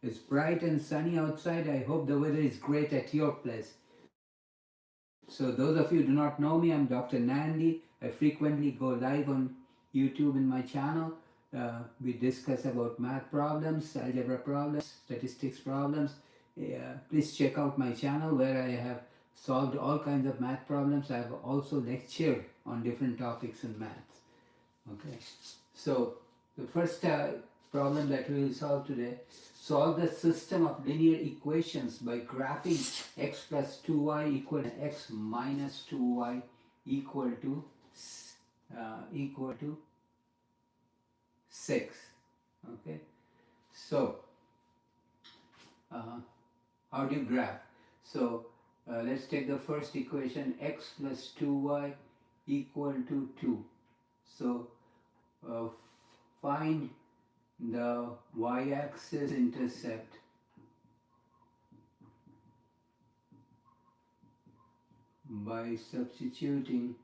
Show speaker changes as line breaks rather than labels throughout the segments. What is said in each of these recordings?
It's bright and sunny outside. I hope the weather is great at your place. So those of you who do not know me, I'm Dr. Nandi. I frequently go live on YouTube in my channel. We discuss about math problems, algebra problems, statistics problems. Please check out my channel where I have solved all kinds of math problems. I have also lectured on different topics in maths. Okay, so the first problem that we will solve today: solve the system of linear equations by graphing x plus 2y equal to x minus 2y equal to equal to 6. Okay, so uh, how do you graph? So let's take the first equation: x plus 2y equal to 2. So uh, find the y-axis intercept by substituting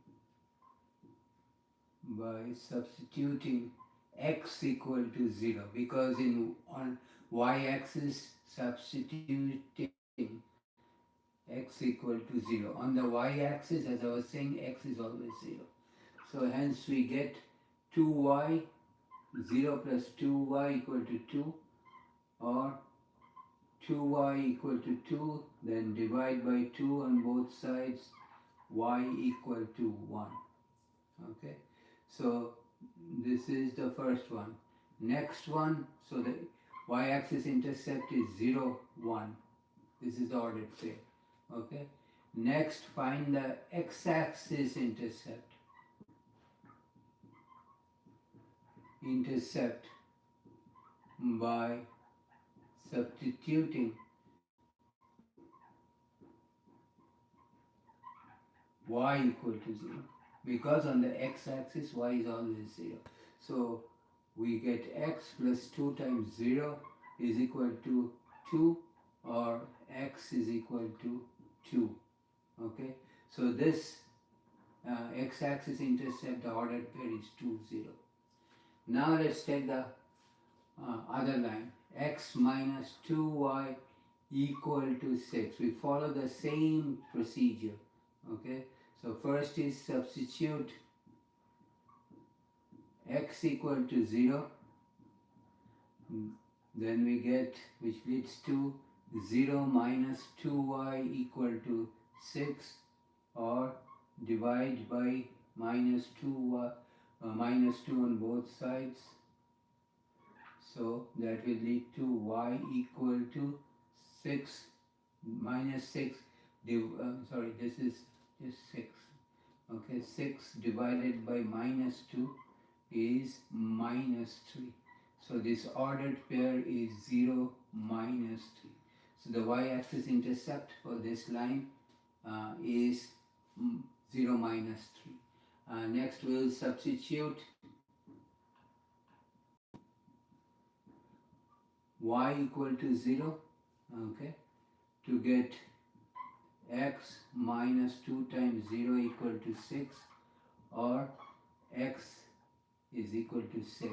x equal to 0, because in on y-axis substituting x equal to 0. On the y-axis, as I was saying, x is always 0. So hence we get 2y, 0 plus 2y equal to 2, or 2y equal to 2, then divide by 2 on both sides, y equal to 1. Okay, so this is the first one. Next one, so the y-axis intercept is 0, 1. This is the ordered pair. Okay, next find the x-axis intercept by substituting y equal to 0, because on the x-axis y is always 0. So we get x plus 2 times 0 is equal to 2, or x is equal to 2. Okay, so this x-axis intercept, the ordered pair is 2, 0. Now let's take the other line: x minus 2y equal to 6. We follow the same procedure. Okay, so first is substitute x equal to 0, then we get, which leads to 0 minus 2y equal to 6, or divide by minus 2 on both sides. So that will lead to y equal to 6 minus 6, sorry, this is just 6. Okay, 6 divided by minus 2 is minus 3. So this ordered pair is 0, minus 3. So the y-axis intercept for this line is 0, minus 3. Next we will substitute y equal to 0, okay, to get x minus 2 times 0 equal to 6, or x is equal to 6.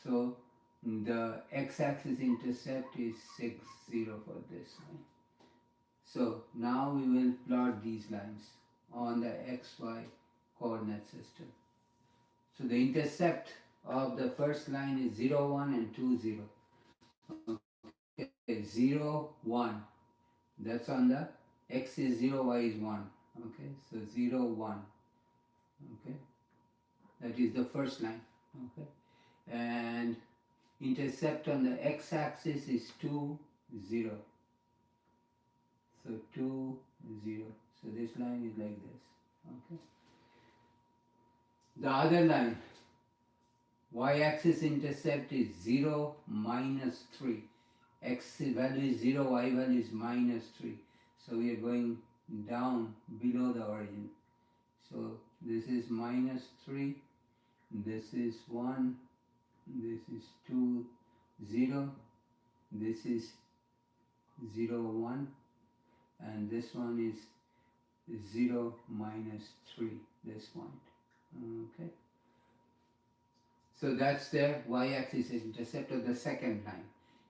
So the x-axis intercept is 6, 0 for this line. So now we will plot these lines on the xy coordinate system. So the intercept of the first line is 0, 1 and 2, 0. Okay, 0, 1. That's on the x is 0, y is 1. Okay, so 0, 1. Okay, that is the first line. Okay, and intercept on the x-axis is 2, 0. So 2, 0. So this line is like this. Okay. The other line, y-axis intercept is 0, minus 3. X value is 0, y value is minus 3. So we are going down below the origin. So this is minus 3, this is 1, this is 2, 0, this is 0, 1, and this one is 0, minus 3, this point. Okay. So that's the y-axis intercept of the second line.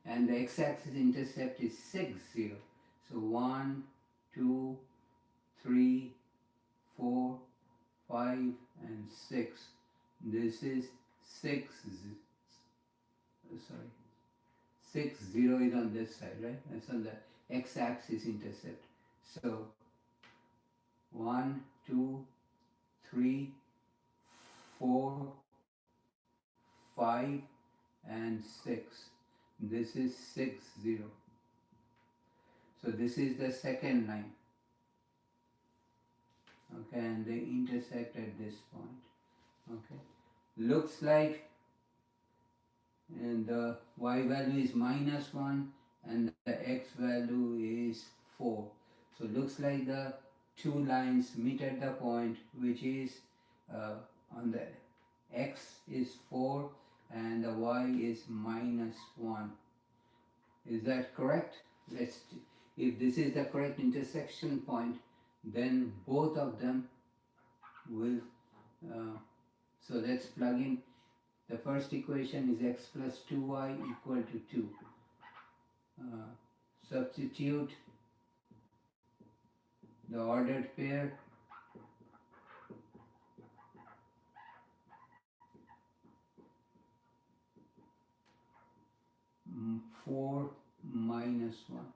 and the x-axis intercept is 6, 0. So 1, 2, 3, 4, 5 and 6. This is 6, sorry, 6, 0 is on this side, right? That's on the x-axis intercept. So 1, 2, 3, 4, 5 and 6. This is 6, 0. So this is the second line. Okay, and they intersect at this point. Okay, looks like and the y value is -1 and the x value is 4. So looks like the two lines meet at the point which is on the x is 4 and the y is -1. Is that correct? If this is the correct intersection point, then both of them will, so let's plug in. The first equation is x plus 2y equal to 2. Substitute the ordered pair. 4 minus 1.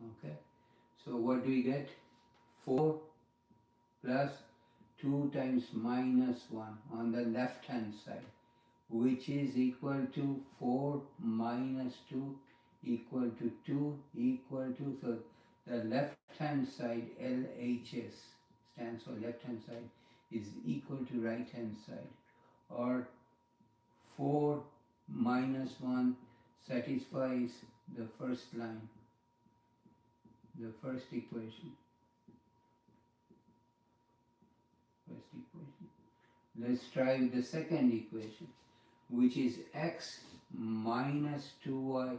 Okay, so what do we get? 4 plus 2 times -1 on the left hand side, which is equal to 4 minus 2 equal to 2 equal to, so the left hand side, LHS stands for left hand side, is equal to right hand side, or 4 minus 1 satisfies the first line, the first equation. Let's try with the second equation, which is x minus 2y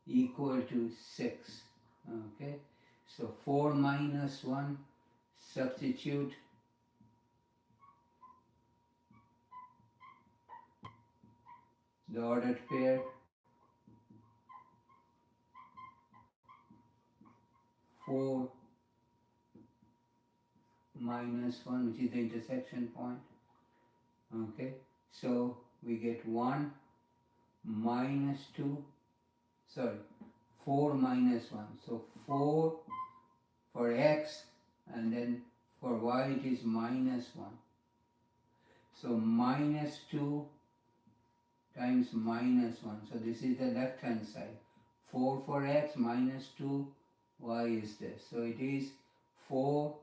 equal to 6. Okay, so 4 minus 1, substitute the ordered pair, 4 minus 1, which is the intersection point. Okay, so we get 1 minus 2, sorry, 4 minus 1. So 4 for x, and then for y it is -1. So -2 times -1. So this is the left hand side. 4 for x, -2, y is this. So it is 4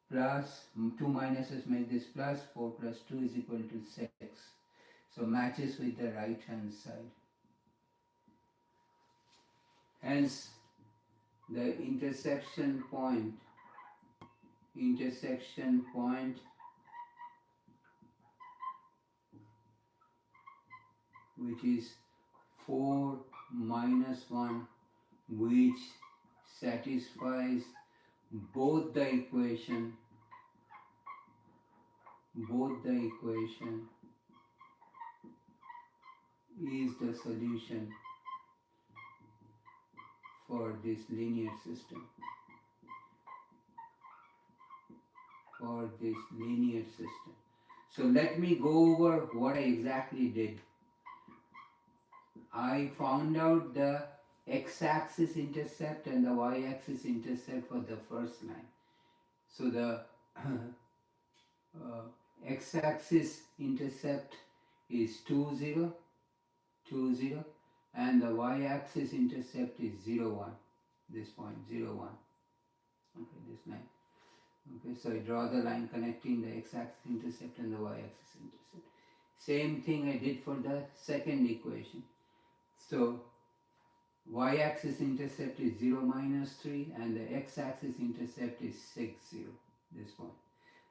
plus 2 minuses make this plus, 4 plus 2 is equal to 6. So matches with the right hand side. Hence the intersection point which is 4 minus 1, which satisfies both the equation is the solution for this linear system. So let me go over what I exactly did. I found out the x-axis intercept and the y-axis intercept for the first line. So the x-axis intercept is 2, 0, 2, 0, and the y-axis intercept is 0, 1. This point, 0, 1. Okay, this line. Okay, so I draw the line connecting the x-axis intercept and the y-axis intercept. Same thing I did for the second equation. So y-axis intercept is 0, -3, and the x-axis intercept is 6, 0, this point.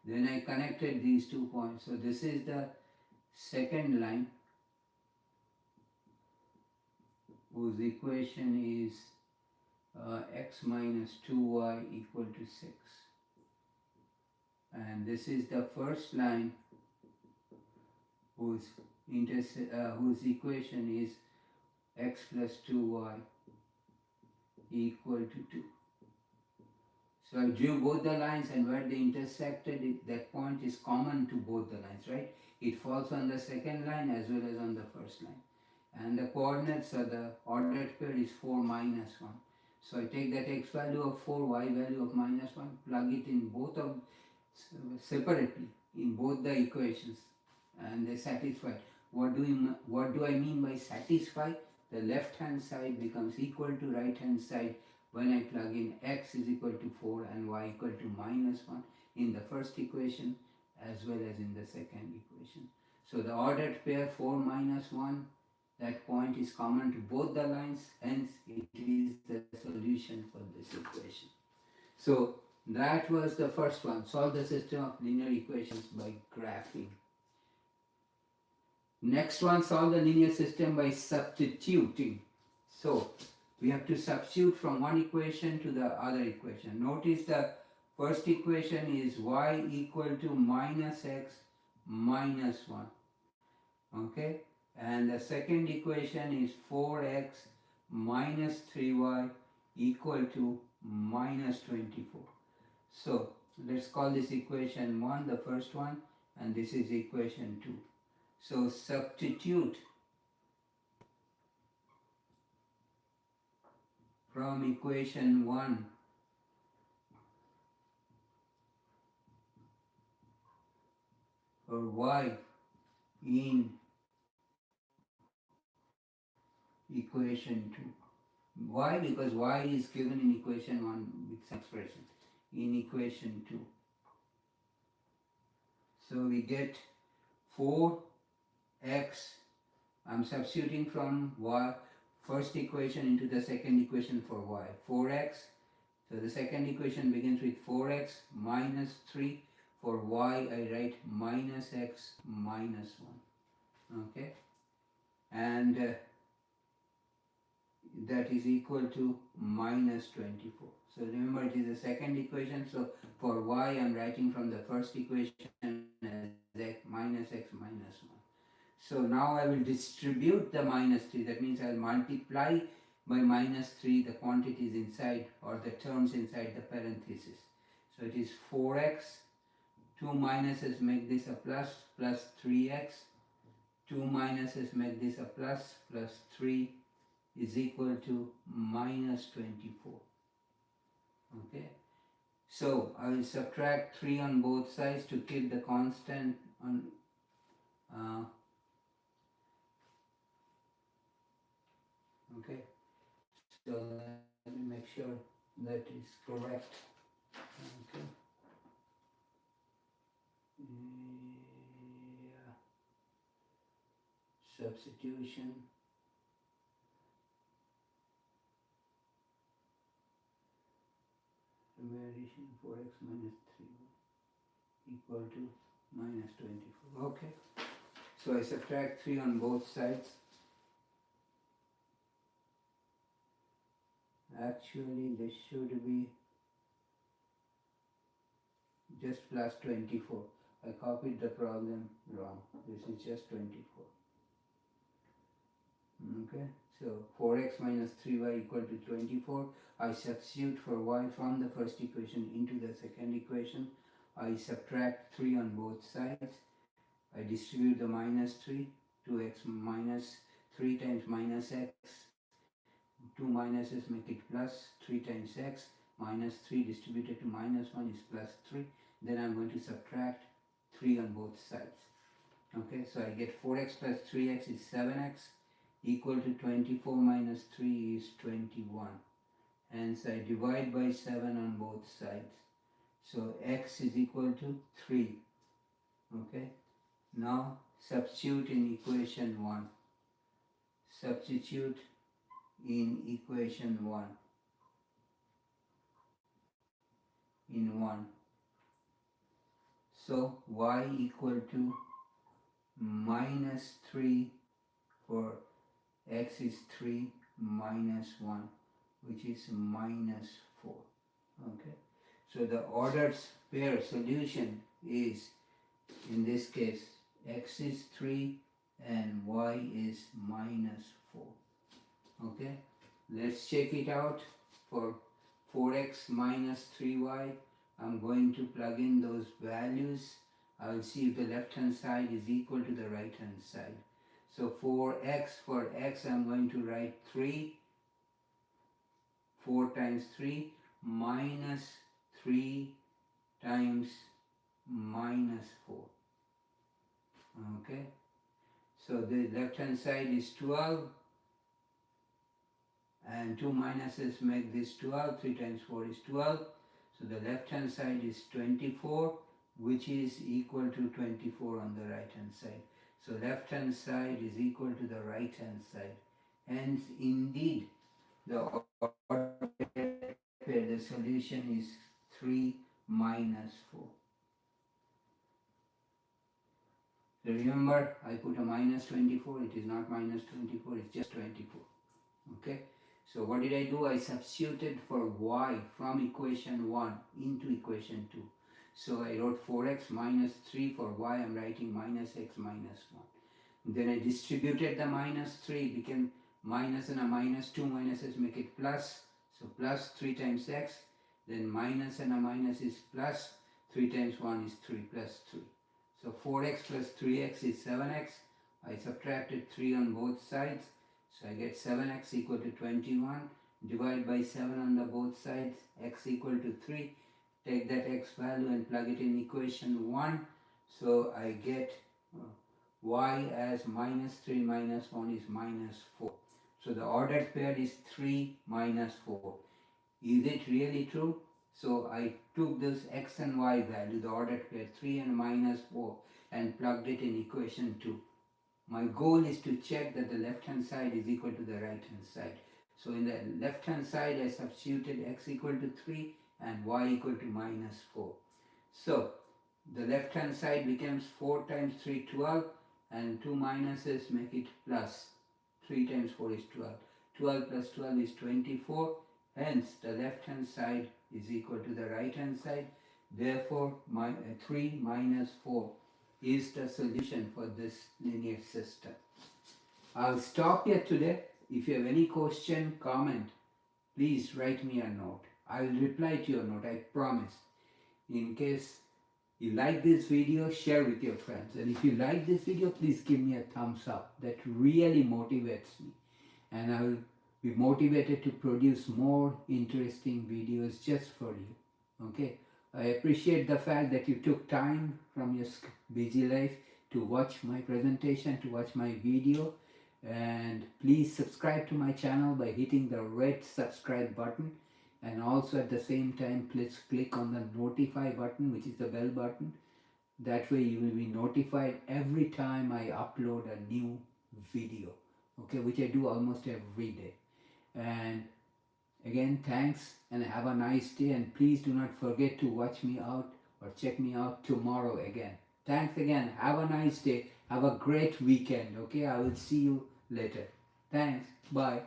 Then I connected these 2 points. So this is the second line, whose equation is x minus 2y equal to 6. And this is the first line, whose whose equation is x plus 2y equal to 2. So I drew both the lines, and where they intersected, that point is common to both the lines, right? It falls on the second line as well as on the first line. And the coordinates of the ordered pair is 4 minus 1. So I take that x value of 4, y value of minus 1, plug it in both of separately in both the equations, and they satisfy. What do I mean by satisfy? The left hand side becomes equal to right hand side when I plug in x is equal to 4 and y equal to minus 1 in the first equation as well as in the second equation. So the ordered pair 4 minus 1, that point is common to both the lines, hence it is the solution for this equation. So that was the first one, solve the system of linear equations by graphing. Next one, solve the linear system by substituting. So we have to substitute from one equation to the other equation. Notice the first equation is y equal to minus x minus 1. Okay, and the second equation is 4x minus 3y equal to minus 24. So let's call this equation 1, the first one, and this is equation 2. So substitute from equation 1 for y in equation 2. Why? Because y is given in equation 1 with some expression in equation 2. So we get 4x, I'm substituting from y first equation into the second equation for y, 4x. So the second equation begins with 4x minus 3. For y I write minus x minus 1. Okay, and that is equal to minus 24. So remember, it is the second equation, so for y I am writing from the first equation as x minus 1. So now I will distribute the minus 3, that means I will multiply by minus 3 the quantities inside or the terms inside the parenthesis. So it is 4x, 2 minuses make this a plus, plus 3x, 2 minuses make this a plus, plus 3 is equal to minus 24. Okay, so I will subtract 3 on both sides to keep the constant on okay, so let me make sure that is correct. Okay, yeah, substitution. Addition 4x minus 3 equal to minus 24. Okay, so I subtract 3 on both sides. Actually this should be just plus 24. I copied the problem wrong. This is just 24. Okay, so 4x minus 3y equal to 24. I substitute for y from the first equation into the second equation. I subtract 3 on both sides. I distribute the minus 3. 2x minus 3 times minus x. 2 minuses make it plus 3 times x. Minus 3 distributed to minus 1 is plus 3. Then I'm going to subtract 3 on both sides. Okay, so I get 4x plus 3x is 7x equal to 24 minus 3 is 21. Hence I divide by 7 on both sides. So x is equal to 3. Okay, now substitute in equation 1. Substitute in equation 1 in 1. So y equal to minus 3 for x is 3 minus 1, which is minus 4. Okay, so the ordered pair solution is, in this case, x is 3, and y is minus 4. Okay, let's check it out. For 4x minus 3y, I'm going to plug in those values. I'll see if the left hand side is equal to the right hand side. So for x, I'm going to write 3, 4 times 3 minus 3 times minus 4. Okay, so the left hand side is 12 and 2 minuses make this 12. 3 times 4 is 12. So the left hand side is 24, which is equal to 24 on the right hand side. So left hand side is equal to the right hand side. Hence, indeed, the the solution is 3 minus 4. So remember, I put a minus 24. It is not minus 24, it's just 24. Okay. So what did I do? I substituted for y from equation 1 into equation 2. So I wrote 4x minus 3 for y. I'm writing minus x minus 1. Then I distributed the minus 3. It became minus and a minus. 2 minuses make it plus. So plus 3 times x. Then minus and a minus is plus. 3 times 1 is 3 plus 3. So 4x plus 3x is 7x. I subtracted 3 on both sides. So I get 7x equal to 21. Divide by 7 on the both sides. X equal to 3. Take that x value and plug it in equation 1. So I get y as minus 3 minus 1 is minus 4. So the ordered pair is 3 minus 4. Is it really true? So I took this x and y value, the ordered pair 3 and minus 4, and plugged it in equation 2. My goal is to check that the left hand side is equal to the right hand side. So in the left hand side I substituted x equal to 3 and y equal to minus 4. So the left hand side becomes 4 times 3 12 and 2 minuses make it plus. 3 times 4 is 12. 12 plus 12 is 24. Hence the left hand side is equal to the right hand side. Therefore 3 minus 4 is the solution for this linear system. I'll stop here today. If you have any question, comment, please write me a note. I will reply to your note, I promise. In case you like this video, share with your friends. And if you like this video, please give me a thumbs up. That really motivates me. And I will be motivated to produce more interesting videos just for you. Okay? I appreciate the fact that you took time from your busy life to watch my presentation, to watch my video. And please subscribe to my channel by hitting the red subscribe button. And also at the same time, please click on the notify button, which is the bell button. That way you will be notified every time I upload a new video. Okay, which I do almost every day. And again, thanks and have a nice day, and please do not forget to watch me out or check me out tomorrow again. Thanks again. Have a nice day. Have a great weekend. Okay, I will see you later. Thanks. Bye.